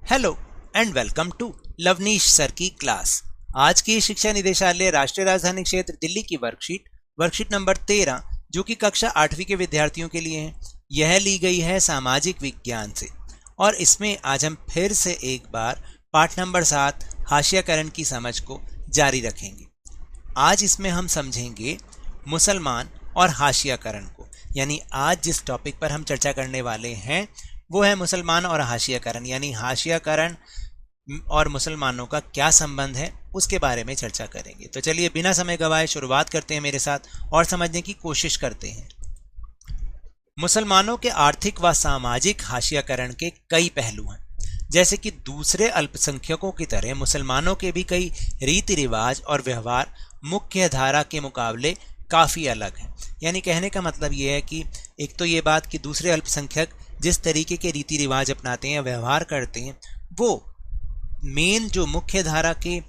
Hello and welcome to Lovneesh sir की क्लास। आज की शिक्षा निदेशालय राष्ट्रीय राजधानी क्षेत्र दिल्ली की वर्कशीट नंबर 13 जो कि कक्षा 8वीं के विद्यार्थियों के लिए है, यह ली गई है सामाजिक विज्ञान से। और इसमें आज हम फिर से एक बार पाठ नंबर 7 हाशियाकरण की समझ को जारी रखेंगे। आज इसमें हम समझेंगे मुसलमान और हाशियाकरण को, यानी आज जिस टॉपिक पर हम चर्चा करने वाले हैं वो है मुसलमान और हाशियाकरण, यानी हाशियाकरण और मुसलमानों का क्या संबंध है उसके बारे में चर्चा करेंगे। तो चलिए बिना समय गवाए शुरुआत करते हैं मेरे साथ और समझने की कोशिश करते हैं। मुसलमानों के आर्थिक व सामाजिक हाशियाकरण के कई पहलू हैं। जैसे कि दूसरे अल्पसंख्यकों की तरह मुसलमानों के भी कई रीति रिवाज और व्यवहार मुख्य धारा के मुकाबले काफ़ी अलग हैं। यानी कहने का मतलब ये है कि एक तो ये बात कि दूसरे अल्पसंख्यक जिस तरीके के रीति रिवाज अपनाते हैं, व्यवहार करते हैं, वो मेन जो मुख्य धारा के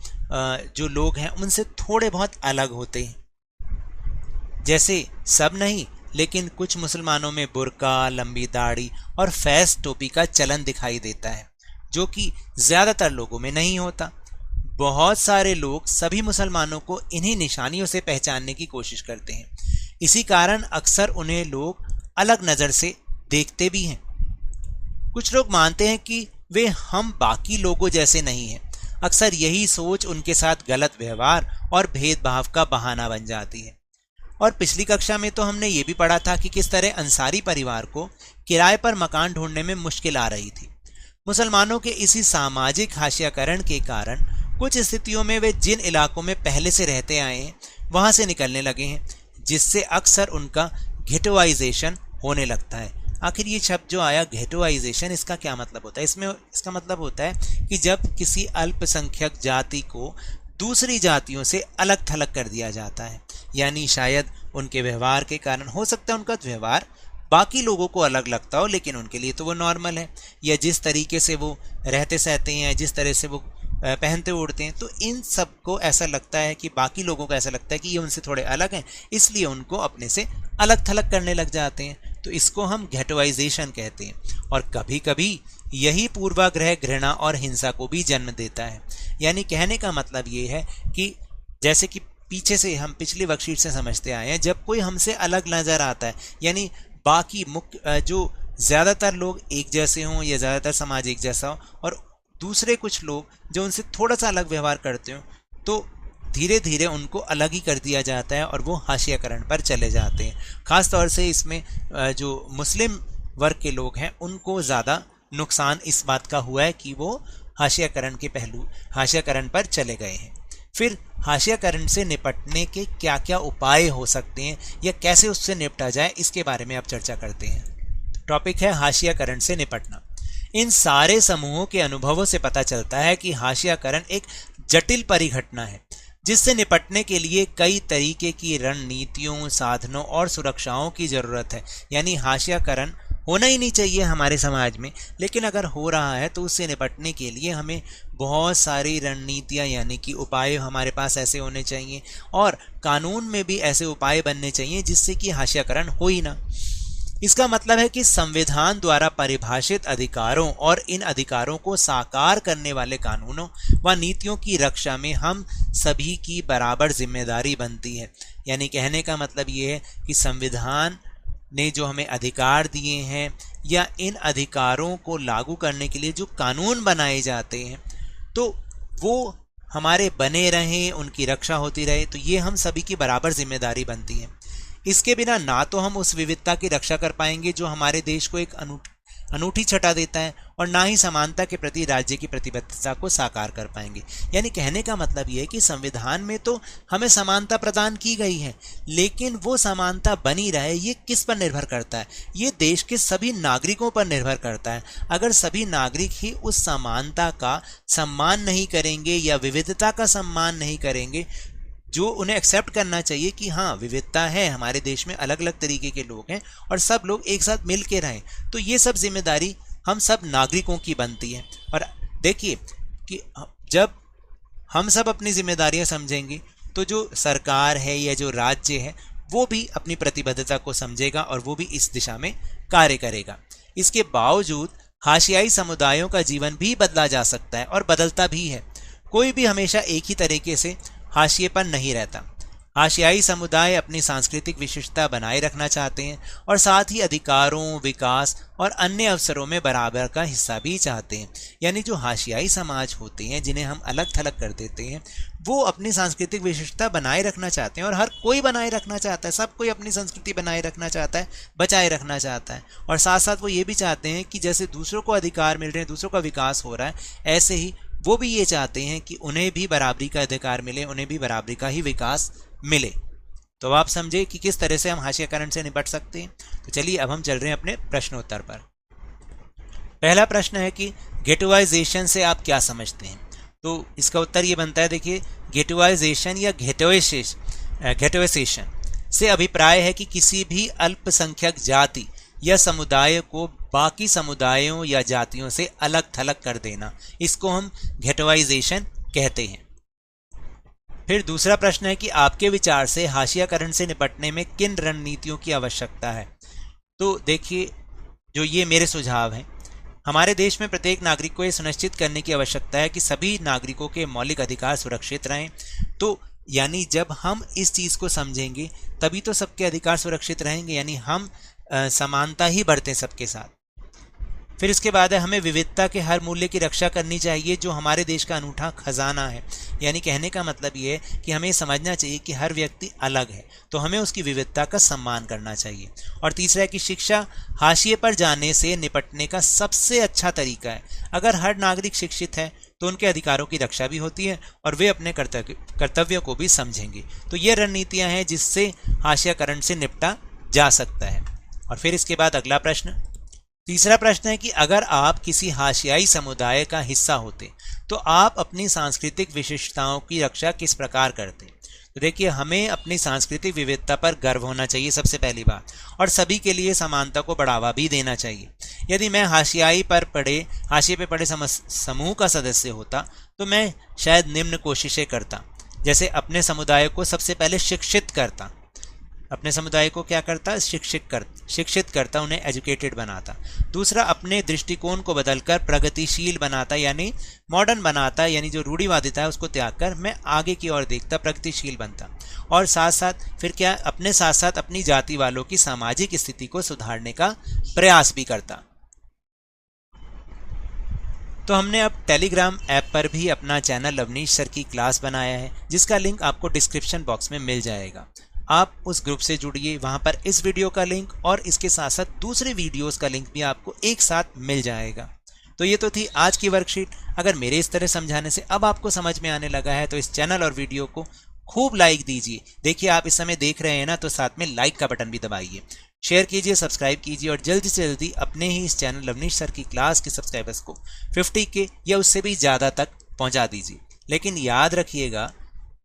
जो लोग हैं उनसे थोड़े बहुत अलग होते हैं। जैसे सब नहीं, लेकिन कुछ मुसलमानों में बुर्का, लंबी दाढ़ी और फैस टोपी का चलन दिखाई देता है, जो कि ज़्यादातर लोगों में नहीं होता। बहुत सारे लोग सभी मुसलमानों को इन्हीं निशानियों से पहचानने की कोशिश करते हैं। इसी कारण अक्सर उन्हें लोग अलग नज़र से देखते भी हैं। कुछ लोग मानते हैं कि वे हम बाकी लोगों जैसे नहीं हैं। अक्सर यही सोच उनके साथ गलत व्यवहार और भेदभाव का बहाना बन जाती है। और पिछली कक्षा में तो हमने ये भी पढ़ा था कि किस तरह अंसारी परिवार को किराए पर मकान ढूंढने में मुश्किल आ रही थी। मुसलमानों के इसी सामाजिक हाशियाकरण के कारण कुछ स्थितियों में वे जिन इलाकों में पहले से रहते आए हैं वहां से निकलने लगे हैं, जिससे अक्सर उनका घेटोइजेशन होने लगता है। आखिर ये शब्द जो आया घेटोइजेशन, इसका क्या मतलब होता है? इसका मतलब होता है कि जब किसी अल्पसंख्यक जाति को दूसरी जातियों से अलग थलग कर दिया जाता है, यानी शायद उनके व्यवहार के कारण, हो सकता है उनका व्यवहार बाकी लोगों को अलग लगता हो लेकिन उनके लिए तो वो नॉर्मल है, या जिस तरीके से वो रहते सहते हैं, जिस तरह से वो पहनते उड़ते हैं, तो इन सबको ऐसा लगता है कि बाकी लोगों को ऐसा लगता है कि ये उनसे थोड़े अलग हैं, इसलिए उनको अपने से अलग थलग करने लग जाते हैं। तो इसको हम घेटोइजेशन कहते हैं। और कभी कभी यही पूर्वाग्रह घृणा और हिंसा को भी जन्म देता है। यानी कहने का मतलब ये है कि जैसे कि पीछे से हम पिछली वर्कशीट से समझते आए हैं, जब कोई हमसे अलग नज़र आता है, यानी बाकी मुख्य जो ज़्यादातर लोग एक जैसे हों या ज़्यादातर समाज एक जैसा हो और दूसरे कुछ लोग जो उनसे थोड़ा सा अलग व्यवहार करते हो, तो धीरे धीरे उनको अलग ही कर दिया जाता है और वो हाशियाकरण पर चले जाते हैं। ख़ास तौर से इसमें जो मुस्लिम वर्ग के लोग हैं उनको ज़्यादा नुकसान इस बात का हुआ है कि वो हाशियाकरण पर चले गए हैं। फिर हाशियाकरण से निपटने के क्या क्या उपाय हो सकते हैं या कैसे उससे निपटा जाए, इसके बारे में अब चर्चा करते हैं। टॉपिक है हाशियाकरण से निपटना। इन सारे समूहों के अनुभवों से पता चलता है कि हाशियाकरण एक जटिल परिघटना है, जिससे निपटने के लिए कई तरीके की रणनीतियों, साधनों और सुरक्षाओं की ज़रूरत है। यानी हाशियाकरण होना ही नहीं चाहिए हमारे समाज में, लेकिन अगर हो रहा है तो उससे निपटने के लिए हमें बहुत सारी रणनीतियाँ यानी कि उपाय हमारे पास ऐसे होने चाहिए और कानून में भी ऐसे उपाय बनने चाहिए जिससे कि हाशियाकरण हो ही ना। इसका मतलब है कि संविधान द्वारा परिभाषित अधिकारों और इन अधिकारों को साकार करने वाले कानूनों व नीतियों की रक्षा में हम सभी की बराबर जिम्मेदारी बनती है। यानी कहने का मतलब ये है कि संविधान ने जो हमें अधिकार दिए हैं या इन अधिकारों को लागू करने के लिए जो कानून बनाए जाते हैं, तो वो हमारे बने रहें, उनकी रक्षा होती रहे, तो ये हम सभी की बराबर जिम्मेदारी बनती है। इसके बिना ना तो हम उस विविधता की रक्षा कर पाएंगे जो हमारे देश को एक अनूठी छटा देता है, और ना ही समानता के प्रति राज्य की प्रतिबद्धता को साकार कर पाएंगे। यानी कहने का मतलब ये है कि संविधान में तो हमें समानता प्रदान की गई है, लेकिन वो समानता बनी रहे ये किस पर निर्भर करता है? ये देश के सभी नागरिकों पर निर्भर करता है। अगर सभी नागरिक ही उस समानता का सम्मान नहीं करेंगे या विविधता का सम्मान नहीं करेंगे, जो उन्हें एक्सेप्ट करना चाहिए कि हाँ विविधता है, हमारे देश में अलग अलग तरीके के लोग हैं और सब लोग एक साथ मिल के रहें, तो ये सब जिम्मेदारी हम सब नागरिकों की बनती है। और देखिए कि जब हम सब अपनी जिम्मेदारियां समझेंगे तो जो सरकार है या जो राज्य है वो भी अपनी प्रतिबद्धता को समझेगा और वो भी इस दिशा में कार्य करेगा। इसके बावजूद हाशियाई समुदायों का जीवन भी बदला जा सकता है और बदलता भी है। कोई भी हमेशा एक ही तरीके से हाशिए पर नहीं रहता। हाशियाई समुदाय अपनी सांस्कृतिक विशिष्टता बनाए रखना चाहते हैं और साथ ही अधिकारों, विकास और अन्य अवसरों में बराबर का हिस्सा भी चाहते हैं। यानी जो हाशियाई समाज होते हैं, जिन्हें हम अलग थलग कर देते हैं, वो अपनी सांस्कृतिक विशिष्टता बनाए रखना चाहते हैं और हर कोई बनाए रखना चाहता है। सब कोई अपनी संस्कृति बनाए रखना चाहता है, बचाए रखना चाहता है। और साथ साथ वो ये भी चाहते हैं कि जैसे दूसरों को अधिकार मिल रहे हैं, दूसरों का विकास हो रहा है, ऐसे ही वो भी ये चाहते हैं कि उन्हें भी बराबरी का अधिकार मिले, उन्हें भी बराबरी का ही विकास मिले। तो आप समझे कि किस तरह से हम हाशियाकरण से निपट सकते हैं। तो चलिए अब हम चल रहे हैं अपने प्रश्नोत्तर पर। पहला प्रश्न है कि गेटोइजेशन से आप क्या समझते हैं। तो इसका उत्तर ये बनता है, देखिए, गेटोइजेशन या गेटोइजेशन से अभिप्राय है कि किसी भी अल्पसंख्यक जाति या समुदाय को बाकी समुदायों या जातियों से अलग थलग कर देना, इसको हम गेटोइजेशन कहते हैं। फिर दूसरा प्रश्न है कि आपके विचार से हाशियाकरण से निपटने में किन रणनीतियों की आवश्यकता है। तो देखिए, जो ये मेरे सुझाव हैं, हमारे देश में प्रत्येक नागरिक को ये सुनिश्चित करने की आवश्यकता है कि सभी नागरिकों के मौलिक अधिकार सुरक्षित रहें। तो यानी जब हम इस चीज़ को समझेंगे तभी तो सबके अधिकार सुरक्षित रहेंगे, यानी हम समानता ही बरतें सबके साथ। फिर इसके बाद है, हमें विविधता के हर मूल्य की रक्षा करनी चाहिए जो हमारे देश का अनूठा खजाना है। यानी कहने का मतलब ये है कि हमें समझना चाहिए कि हर व्यक्ति अलग है, तो हमें उसकी विविधता का सम्मान करना चाहिए। और तीसरा है कि शिक्षा हाशिए पर जाने से निपटने का सबसे अच्छा तरीका है। अगर हर नागरिक शिक्षित है तो उनके अधिकारों की रक्षा भी होती है और वे अपने कर्तव्यों को भी समझेंगे। तो ये रणनीतियाँ हैं जिससे हाशियाकरण से निपटा जा सकता है। और फिर इसके बाद अगला प्रश्न, तीसरा प्रश्न है कि अगर आप किसी हाशियाई समुदाय का हिस्सा होते तो आप अपनी सांस्कृतिक विशिष्टताओं की रक्षा किस प्रकार करते। तो देखिए, हमें अपनी सांस्कृतिक विविधता पर गर्व होना चाहिए सबसे पहली बात, और सभी के लिए समानता को बढ़ावा भी देना चाहिए। यदि मैं हाशिए पे पड़े समूह का सदस्य होता तो मैं शायद निम्न कोशिशें करता। जैसे अपने समुदाय को सबसे पहले शिक्षित करता, अपने समुदाय को क्या करता, शिक्षित करता, उन्हें एजुकेटेड बनाता। दूसरा, अपने दृष्टिकोण को बदलकर प्रगतिशील बनाता, यानी मॉडर्न बनाता, यानी जो रूढ़िवादिता है उसको त्याग कर मैं आगे की ओर देखता, प्रगतिशील बनता। और साथ साथ फिर क्या, अपने साथ साथ अपनी जाति वालों की सामाजिक स्थिति को सुधारने का प्रयास भी करता। तो हमने अब टेलीग्राम ऐप पर भी अपना चैनल लवनीश सर की क्लास बनाया है, जिसका लिंक आपको डिस्क्रिप्शन बॉक्स में मिल जाएगा। आप उस ग्रुप से जुड़िए, वहाँ पर इस वीडियो का लिंक और इसके साथ साथ दूसरे वीडियोस का लिंक भी आपको एक साथ मिल जाएगा। तो ये तो थी आज की वर्कशीट। अगर मेरे इस तरह समझाने से अब आपको समझ में आने लगा है तो इस चैनल और वीडियो को खूब लाइक दीजिए। देखिए, आप इस समय देख रहे हैं ना, तो साथ में लाइक का बटन भी दबाइए, शेयर कीजिए, सब्सक्राइब कीजिए और जल्दी से जल्दी अपने ही इस चैनल लवनीश सर की क्लास के सब्सक्राइबर्स को 50 के या उससे भी ज़्यादा तक पहुँचा दीजिए। लेकिन याद रखिएगा,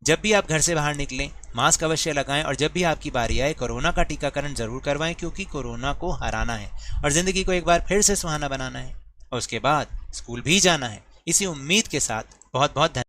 जब भी आप घर से बाहर निकलें मास्क अवश्य लगाएं और जब भी आपकी बारी आए कोरोना का टीकाकरण जरूर करवाएं, क्योंकि कोरोना को हराना है और ज़िंदगी को एक बार फिर से सुहाना बनाना है और उसके बाद स्कूल भी जाना है। इसी उम्मीद के साथ बहुत बहुत धन्यवाद।